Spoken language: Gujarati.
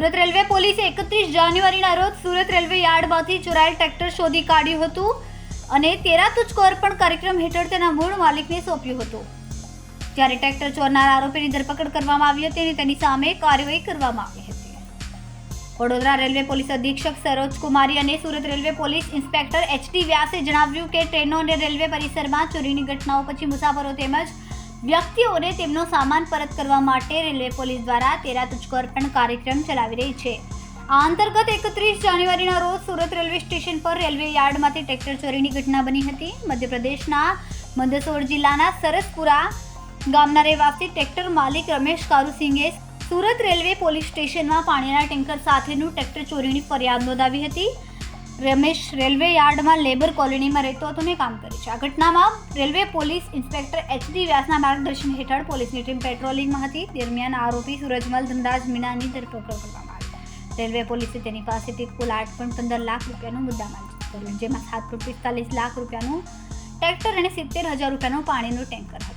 સુરત રેલવે પોલીસે 31 જાન્યુઆરીના રોજ સુરત રેલવે યાર્ડમાંથી ચોરાયેલ ટ્રેક્ટર શોધી કાઢ્યું હતું અને તેરા તુझको અર્પણ કાર્યક્રમ હેઠળ તેના મૂળ માલિકને સોંપ્યું હતું. જ્યારે ટ્રેક્ટર ચોરનાર આરોપીની ધરપકડ કરવામાં આવી હતી અને તેની સામે કાર્યવાહી કરવામાં આવી હતી. વડોદરા રેલવે પોલીસ અધિક્ષક સરોજ કુમારી અને Surat railway police inspector H D. વ્યાસે જણાવ્યું કે ટ્રેનો અને રેલવે પરિસરમાં ચોરીની ઘટનાઓ પછી મુસાફરો તેમજ વ્યક્તિઓને તેમનો સામાન પરત કરવા માટે રેલવે પોલીસ દ્વારા તેરા તુझको અર્પણ કાર્યક્રમ ચલાવી રહી છે. આ અંતર્ગત 31 જાન્યુઆરીના રોજ સુરત રેલવે સ્ટેશન પર રેલવે યાર્ડમાંથી ટ્રેક્ટર ચોરીની ઘટના બની હતી. મધ્યપ્રદેશના મંદસૌર જિલ્લાના સરસપુરા ગામના રહેવાસી ટ્રેક્ટર માલિક રમેશ કારુસિંગે સુરત રેલવે પોલીસ સ્ટેશનમાં પાણીના ટેન્કર સાથેનું ટ્રેક્ટર ચોરીની ફરિયાદ નોંધાવી હતી. રમેશ રેલવે યાર્ડમાં લેબર કોલોનીમાં રહેતો હતો અને કામ કરે છે. આ ઘટનામાં રેલવે પોલીસ ઇન્સ્પેક્ટર એચ.ડી. વ્યાસના માર્ગદર્શન હેઠળ પોલીસની ટીમ પેટ્રોલિંગમાં હતી. દરમિયાન આરોપી સુરજમલ ધનરાજ મીણાની ધરપકડ કરવામાં આવી. રેલવે પોલીસે તેની પાસેથી કુલ 8.15 લાખ રૂપિયાનો મુદ્દામાલ જપ્ત કર્યો, જેમાં 7.45 લાખ રૂપિયાનું ટ્રેક્ટર અને 70,000 રૂપિયાનું પાણીનું ટેન્કર હતું.